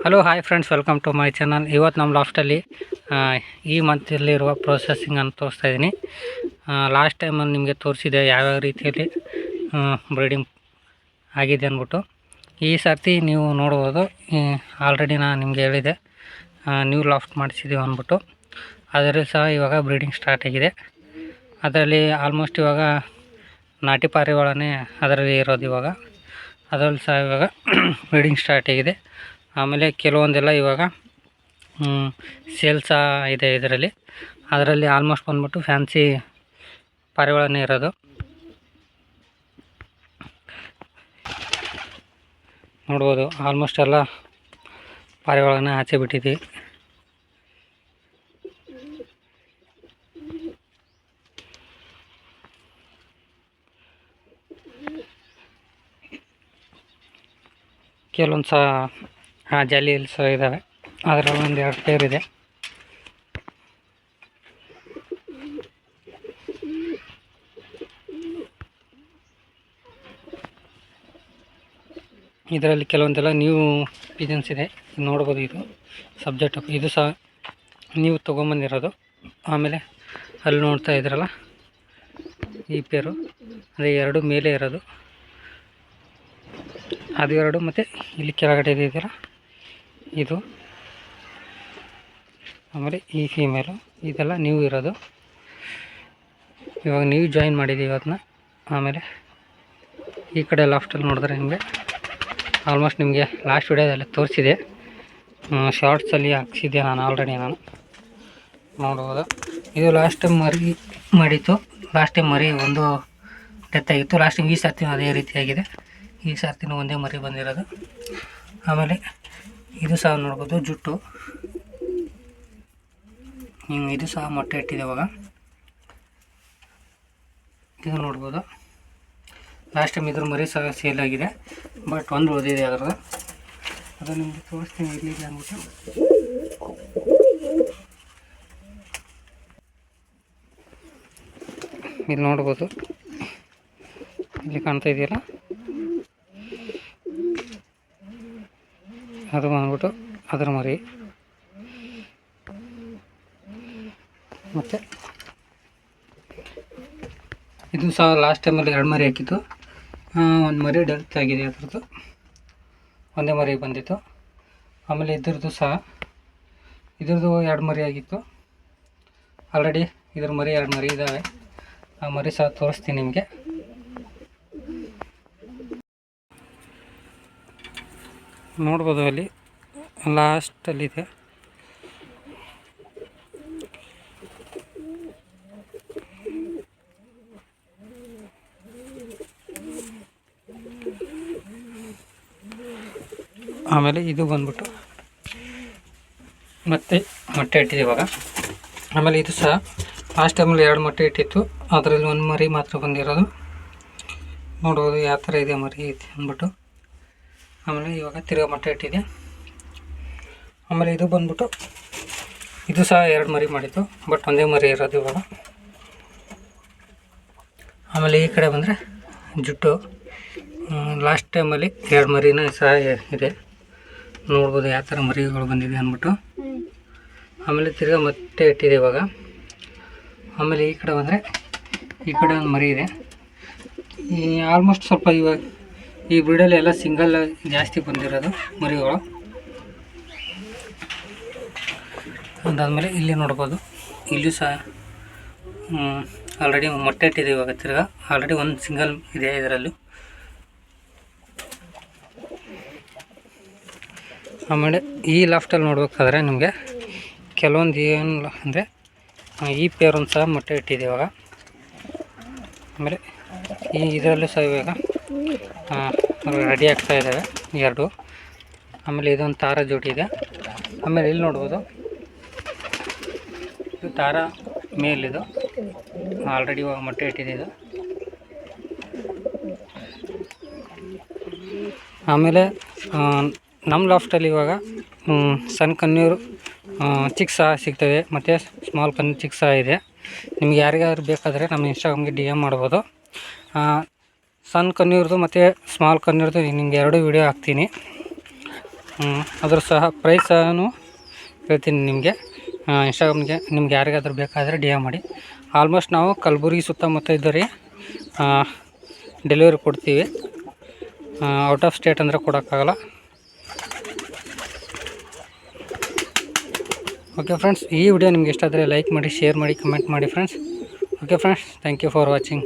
Hello hi friends, welcome to my channel. ಇವತ್ತು ನಮ್ಮ ಲಾಫ್ಟಲ್ಲಿ ಈ ಮಂತಲ್ಲಿರುವ ಪ್ರೊಸೆಸಿಂಗನ್ನು ತೋರಿಸ್ತಾ ಇದ್ದೀನಿ. ಲಾಸ್ಟ್ ಟೈಮಲ್ಲಿ ನಿಮಗೆ ತೋರಿಸಿದೆ ಯಾವ್ಯಾವ ರೀತಿಯಲ್ಲಿ ಬ್ರೀಡಿಂಗ್ ಆಗಿದೆ ಅಂದ್ಬಿಟ್ಟು. ಈ ಸರ್ತಿ ನೀವು ನೋಡ್ಬೋದು, ಆಲ್ರೆಡಿ ನಾನು ನಿಮಗೆ ಹೇಳಿದೆ ನ್ಯೂ ಲಾಫ್ಟ್ ಮಾಡಿಸಿದ್ದೀವಿ ಅಂದ್ಬಿಟ್ಟು. ಅದರಲ್ಲಿ ಸಹ ಇವಾಗ ಬ್ರೀಡಿಂಗ್ ಸ್ಟಾರ್ಟ್ ಆಗಿದೆ. ಅದರಲ್ಲಿ ಆಲ್ಮೋಸ್ಟ್ ಇವಾಗ ನಾಟಿ ಪಾರಿವಾಳನೇ ಅದರಲ್ಲಿ ಇರೋದು. ಇವಾಗ ಅದರಲ್ಲಿ ಸಹ ಇವಾಗ ಬ್ರೀಡಿಂಗ್ ಸ್ಟಾರ್ಟ್ ಆಗಿದೆ. ಆಮೇಲೆ ಕೆಲವೊಂದೆಲ್ಲ ಇವಾಗ ಸೇಲ್ಸ ಇದೆ ಇದರಲ್ಲಿ. ಅದರಲ್ಲಿ ಆಲ್ಮೋಸ್ಟ್ ಬಂದ್ಬಿಟ್ಟು ಫ್ಯಾನ್ಸಿ ಪಾರಿವಾಳನೇ ಇರೋದು. ನೋಡ್ಬೋದು, ಆಲ್ಮೋಸ್ಟ್ ಎಲ್ಲ ಪಾರಿವಾಳನ ಆಚೆ ಬಿಟ್ಟಿದ್ದೀವಿ. ಕೆಲವೊಂದು ಸಹ ಜಾಲಿಯಲ್ಲಿ ಸಹ ಇದ್ದಾವೆ. ಅದರಲ್ಲಿ ಒಂದು 2 ಪೇರ್ ಇದೆ. ಇದರಲ್ಲಿ ಕೆಲವೊಂದೆಲ್ಲ ನ್ಯೂ ಪಿಜನ್ಸ್ ಇದೆ, ನೋಡ್ಬೋದು. ಇದು ಸಬ್ಜೆಕ್ಟ್, ಇದು ಸಹ ನೀವು ತೊಗೊಂಬಂದಿರೋದು. ಆಮೇಲೆ ಅಲ್ಲಿ ನೋಡ್ತಾ ಇದ್ರಲ್ಲ, ಈ ಪೇರು ಅದೇ 2 ಮೇಲೆ ಇರೋದು, ಅದು 2. ಮತ್ತು ಇಲ್ಲಿ ಕೆಳಗಡೆ ಇದೆಯಲ್ಲ ಇದು, ಆಮೇಲೆ ಈ ಫೀಮೇಲು, ಇದೆಲ್ಲ ನೀವು ಇರೋದು. ಇವಾಗ ನೀವು ಜಾಯಿನ್ ಮಾಡಿದ್ದೀವಿ ಅದನ್ನ. ಆಮೇಲೆ ಈ ಕಡೆ ಲಾಫ್ಟಲ್ಲಿ ನೋಡಿದ್ರೆ ನಿಮಗೆ ಆಲ್ಮೋಸ್ಟ್ ನಿಮಗೆ ಲಾಸ್ಟ್ ವಿಡಿಯೋದಲ್ಲಿ ತೋರಿಸಿದೆ, ಶಾರ್ಟ್ಸಲ್ಲಿ ಹಾಕ್ಸಿದ್ದೆ ನಾನು ಆಲ್ರೆಡಿ. ನಾನು ನೋಡ್ಬೋದು, ಇದು ಲಾಸ್ಟ್ ಟೈಮ್ ಮರಿ ಮಾಡಿತ್ತು. ಲಾಸ್ಟ್ ಟೈಮ್ ಮರಿ ಒಂದು ಡೆತ್ ಆಗಿತ್ತು. ಲಾಸ್ಟ್ ಟೈಮ್ ಈ ಸರ್ತಿನೂ ಅದೇ ರೀತಿಯಾಗಿದೆ. ಈ ಸರ್ತಿನೂ ಒಂದೇ ಮರಿ ಬಂದಿರೋದು. ಆಮೇಲೆ ಇದು ಸಹ ನೋಡ್ಬೋದು, ಜುಟ್ಟು ಇದು ಸಹ ಮೊಟ್ಟೆ ಇಟ್ಟಿದೆ ಇವಾಗ. ಇದು ನೋಡ್ಬೋದು, ಲಾಸ್ಟ್ ಟೈಮ್ ಇದ್ರ ಮರಿ ಸಹ ಸೇಲ್ ಆಗಿದೆ. ಬಟ್ ಒಂದು ಉಳಿದಿದೆ ಅದರದ್ದು, ಅದು ನಿಮಗೆ ತೋರಿಸ್ತೀನಿ ಇಲ್ಲಿದೆ ಅಂದ್ಬಿಟ್ಟು. ಇಲ್ಲಿ ನೋಡ್ಬೋದು, ಇಲ್ಲಿ ಕಾಣ್ತಾ ಇದೆಯಲ್ಲ, ಅದು ಬಂದ್ಬಿಟ್ಟು ಅದರ ಮರಿ. ಮತ್ತು ಇದು ಸಹ ಲಾಸ್ಟ್ ಟೈಮಲ್ಲಿ 2 ಮರಿ ಹಾಕಿತ್ತು. ಒಂದು ಮರಿ ಡೆತ್ ಆಗಿದೆ ಅದರದ್ದು, ಒಂದೇ ಮರಿ ಬಂದಿತ್ತು. ಆಮೇಲೆ ಇದ್ರದ್ದು ಸಹ, ಇದ್ರದ್ದು 2 ಮರಿ ಆಗಿತ್ತು ಆಲ್ರೆಡಿ. ಇದ್ರ ಮರಿ 2 ಮರಿ ಇದ್ದಾವೆ. ಆ ಮರಿ ಸಹ ತೋರಿಸ್ತೀನಿ ನಿಮಗೆ. ನೋಡ್ಬೋದು, ಅಲ್ಲಿ ಲಾಸ್ಟಲ್ಲಿದೆ. ಆಮೇಲೆ ಇದು ಬಂದ್ಬಿಟ್ಟು ಮತ್ತೆ ಮೊಟ್ಟೆ ಇಟ್ಟಿದೆ ಇವಾಗ. ಆಮೇಲೆ ಇದು ಸಹ ಲಾಸ್ಟ್ ಟೈಮಲ್ಲಿ 2 ಮೊಟ್ಟೆ ಇಟ್ಟಿತ್ತು, ಅದರಲ್ಲಿ 1 ಮರಿ ಮಾತ್ರ ಬಂದಿರೋದು. ನೋಡ್ಬೋದು ಯಾವ ಥರ ಇದೆ ಮರಿ ಐತೆ ಅಂದ್ಬಿಟ್ಟು. ಆಮೇಲೆ ಇವಾಗ ತಿರ್ಗಾ ಮೊಟ್ಟೆ ಇಟ್ಟಿದೆ. ಆಮೇಲೆ ಇದು ಬಂದ್ಬಿಟ್ಟು ಇದು ಸಹ 2 ಮರಿ ಮಾಡಿತ್ತು, ಬಟ್ ಒಂದೇ ಮರಿ ಇರೋದು ಇವಾಗ. ಆಮೇಲೆ ಈ ಕಡೆ ಬಂದರೆ ಜುಟ್ಟು, ಲಾಸ್ಟ್ ಟೈಮಲ್ಲಿ 2 ಮರಿನ ಸಹ ಇದೆ. ನೋಡ್ಬೋದು ಯಾವ ಥರ ಮರಿಗಳು ಬಂದಿದೆ ಅಂದ್ಬಿಟ್ಟು. ಆಮೇಲೆ ತಿರ್ಗಾ ಮತ್ತೆ ಇಟ್ಟಿದೆ ಇವಾಗ. ಆಮೇಲೆ ಈ ಕಡೆ ಬಂದರೆ ಈ ಕಡೆ ಒಂದು ಮರಿ ಇದೆ. ಈ ಆಲ್ಮೋಸ್ಟ್ ಸ್ವಲ್ಪ ಇವಾಗ ಈ ಬ್ರೀಡಲ್ಲಿ ಎಲ್ಲ ಸಿಂಗಲ್ ಜಾಸ್ತಿ ಬಂದಿರೋದು ಮರಿಗಳು. ಅದಾದಮೇಲೆ ಇಲ್ಲಿ ನೋಡ್ಬೋದು, ಇಲ್ಲೂ ಸಹ ಆಲ್ರೆಡಿ ಮೊಟ್ಟೆ ಇಟ್ಟಿದೆ ಇವಾಗ. ತಿರ್ಗಾ ಆಲ್ರೆಡಿ ಒಂದು ಸಿಂಗಲ್ ಇದೆ ಇದರಲ್ಲೂ. ಆಮೇಲೆ ಈ ಲಾಫ್ಟಲ್ಲಿ ನೋಡ್ಬೇಕಾದ್ರೆ ನಿಮಗೆ ಕೆಲವೊಂದು ಏನು ಅಂದರೆ, ಈ ಪೇರ್ ಒಂದು ಸಹ ಮೊಟ್ಟೆ ಇಟ್ಟಿದೆ ಇವಾಗ. ಆಮೇಲೆ ಈ ಇದರಲ್ಲೂ ಸಹ ಇವಾಗ ರೆಡಿ ಆಗ್ತಾ ಇದ್ದಾವೆ 2. ಆಮೇಲೆ ಇದೊಂದು ತಾರ ಜೋಡಿ ಇದೆ. ಆಮೇಲೆ ಇಲ್ಲಿ ನೋಡ್ಬೋದು, ಇದು ತಾರ ಮೇಲಿದು ಆಲ್ರೆಡಿ ಇವಾಗ ಮೊಟ್ಟೆ ಇಟ್ಟಿದೆ ಇದು. ಆಮೇಲೆ ನಮ್ಮ ಲಾಫ್ಟಲ್ಲಿ ಇವಾಗ ಸಣ್ಣ ಕನ್ನೂರು ಚಿಕ್ಸ್ ಸಹ ಸಿಗ್ತವೆ, ಮತ್ತು ಸ್ಮಾಲ್ ಕನ್ನೂರು ಚಿಕ್ಸ್ ಸಹ ಇದೆ. ನಿಮ್ಗೆ ಯಾರಿಗಾದ್ರೂ ಬೇಕಾದರೆ ನಮ್ಮ ಇನ್ಸ್ಟಾಗ್ರಾಮ್ಗೆ DM ಮಾಡ್ಬೋದು. ಸಣ್ಣ ಕನ್ನೂರ್ದು ಮತ್ತು ಸ್ಮಾಲ್ ಕನ್ನೂರ್ದು ನಿಮಗೆ 2 ವೀಡಿಯೋ ಹಾಕ್ತೀನಿ. ಅದ್ರ ಸಹ ಪ್ರೈಸ್ ಸಹ ಹೇಳ್ತೀನಿ ನಿಮಗೆ. ಇನ್ಸ್ಟಾಗ್ರಾಮ್ಗೆ ನಿಮ್ಗೆ ಯಾರಿಗಾದ್ರೂ ಬೇಕಾದರೆ ಡಿ ಎಮ್ ಮಾಡಿ. ಆಲ್ಮೋಸ್ಟ್ ನಾವು ಕಲಬುರ್ಗಿ ಸುತ್ತಮುತ್ತ ಇದ್ದರೆ ಡೆಲಿವರಿ ಕೊಡ್ತೀವಿ. ಔಟ್ ಆಫ್ ಸ್ಟೇಟ್ ಅಂದರೆ ಕೊಡೋಕ್ಕಾಗಲ್ಲ. ಓಕೆ ಫ್ರೆಂಡ್ಸ್, ಈ ವಿಡಿಯೋ ನಿಮ್ಗೆ ಇಷ್ಟ ಆದರೆ ಲೈಕ್ ಮಾಡಿ, ಶೇರ್ ಮಾಡಿ, ಕಮೆಂಟ್ ಮಾಡಿ friends. Okay friends, thank you for watching.